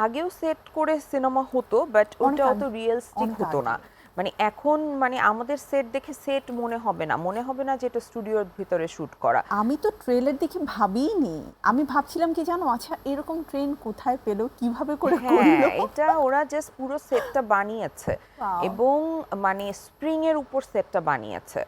আগেও সেট করে সিনেমা হতো, বাট অনেক ওটা অত আগে, রিয়েলিস্টিক অনেক হতো না। আগে। মানে এখন মানে আমাদের সেট দেখে সেট মনে হবে না যে এটা স্টুডিওর ভিতরে শুট করা। আমি তো ট্রেলার দেখে ভাবিনি। আমি ভাবছিলাম কি জানো, আচ্ছা এরকম ট্রেন কোথায় পেলো, কিভাবে করে হ্যাঁ, করলো। এটা ওরা জাস্ট পুরো সেটটা বানিয়েছে Wow! এবং মানে স্প্রিং এর উপর সেটটা বানিয়েছে।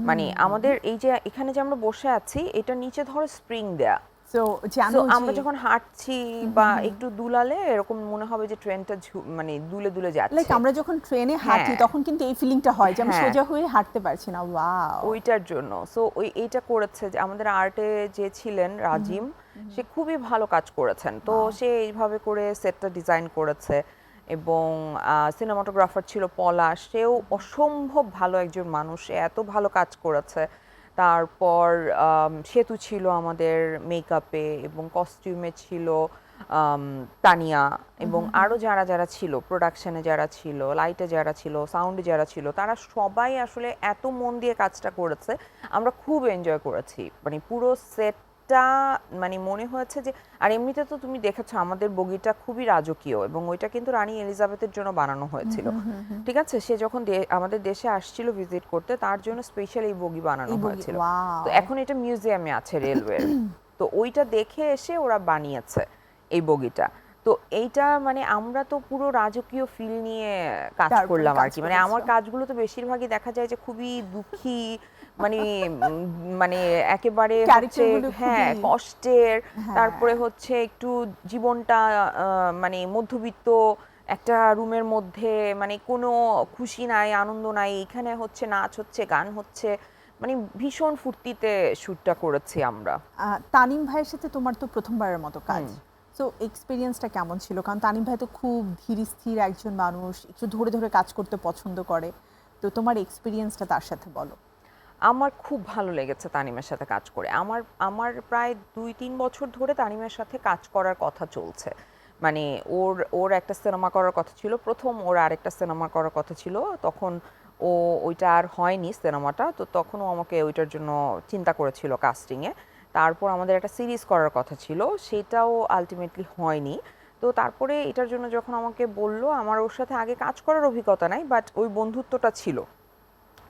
মানে আমাদের এই যে এখানে যে আমরা বসে আছি, এটা নিচে ধরো স্প্রিং দেয়া। সো সো জানো যে আমরা যখন হাঁটছি বা একটু দুলালে এরকম মনে হবে যে ট্রেনটা মানে দুলে দুলে লাইক যাচ্ছে। আমরা যখন ট্রেনে হাঁটি হ্যাঁ, তখন কিন্তু এই ফিলিংটা হয় যে আমি হ্যাঁ, সোজা হয়ে হাঁটতে পারছি না। ওয়াও! ওইটার জন্য। সো এইটা করেছে যে আমাদের আর্টে যে ছিলেন রাজিম, সে খুবই ভালো কাজ করেছেন। তো ওয়াও! সে এইভাবে করে সেটটা ডিজাইন করেছে এবং সিনেমাটোগ্রাফার ছিল পলাশ, সেও অসম্ভব ভালো একজন মানুষ, সে এত ভালো কাজ করেছে। তারপর সেতু ছিল আমাদের মেকআপে এবং কস্টিউমে ছিল আম, তানিয়া, এবং আরও যারা যারা ছিল প্রোডাকশনে, যারা ছিল লাইটে, যারা ছিল সাউন্ডে, যারা ছিল, তারা সবাই আসলে এত মন দিয়ে কাজটা করেছে। আমরা খুব এনজয় করেছি, মানে পুরো সেটটা মানে মনে হয়েছে যে, আর এমনিতে তো তুমি দেখেছো আমাদের বগিটা খুবই রাজকীয় এবং ওইটা কিন্তু রানী এলিজাবেথের জন্য বানানো হয়েছিল। ঠিক আছে, সে যখন আমাদের দেশে আসছিল ভিজিট করতে, তার জন্য স্পেশাল এই বগি বানানো এই বগি, হয়েছিল। তো ওয়াও! এখন এটা মিউজিয়ামে আছে রেলওয়ের। তো ওইটা দেখে এসে ওরা বানিয়েছে এই বগিটা। তো এইটা মানে আমরা তো পুরো রাজকীয় ফিল নিয়ে কাজ তারপরে করলাম আর কাজ কি। মানে করেছো। আমার কাজগুলো তো বেশিরভাগই দেখা যায় যে খুবই দুঃখী, মানে মানে একেবারে হচ্ছে, ক্যারেক্টারগুলো হ্যাঁ, খুবই, কষ্টের। হ্যাঁ। তারপরে হচ্ছে একটু জীবনটা মানে মধ্যবিত্ত একটা রুমের মধ্যে, মানে কোনো খুশি নাই, আনন্দ নাই। এখানে হচ্ছে নাচ হচ্ছে, গান হচ্ছে, মানে ভীষণ ফুর্তিতে শ্যুটটা করেছি আমরা। তানিম ভাইয়ের সাথে তোমার তো প্রথমবারের মতো কাজ। হুম। সো এক্সপেরিয়েন্সটা কেমন ছিল? কারণ তানিম ভাই তো খুব ধীর স্থির একজন মানুষ, একটু ধরে ধরে কাজ করতে পছন্দ করে। তো তোমার এক্সপেরিয়েন্সটা তার সাথে বলো। আমার খুব ভালো লেগেছে তানিমের সাথে কাজ করে। আমার আমার প্রায় ২-৩ বছর ধরে তানিমের সাথে কাজ করার কথা চলছে। মানে ওর ওর একটা সিনেমা করার কথা ছিল। ১ম ওর আরেকটা সিনেমা করার কথা ছিল। তখন ও ওইটা আর হয়নি সিনেমাটা। তো তখন ও আমাকে ওইটার জন্য চিন্তা করেছিল কাস্টিং এ। তারপর আমাদের একটা সিরিজ করার কথা ছিল। সেটাও আল্টিমেটলি হয়নি। তো তারপরে এটার জন্য যখন আমাকে বলল, আমার ওর সাথে আগে কাজ করার অভিজ্ঞতা নাই, বাট ওই বন্ধুত্বটা ছিল।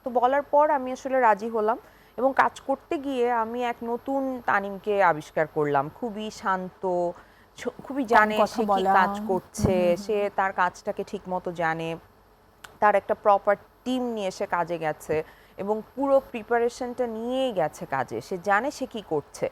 তো বলার পর আমি আসলে রাজি হলাম এবং কাজ করতে গিয়ে আমি এক নতুন তানিমকে আবিষ্কার করলাম। খুবই শান্ত, খুবই কম জানে কথা সে কি বলা। কাজ করছে, সে তার কাজটাকে ঠিকমতো জানে। তার একটা প্রপার টিম নিয়ে সে কাজে গেছে এবং পুরো প্রিপারেশনটা নিয়েই গেছে কাজে। সে জানে সে কি করছে।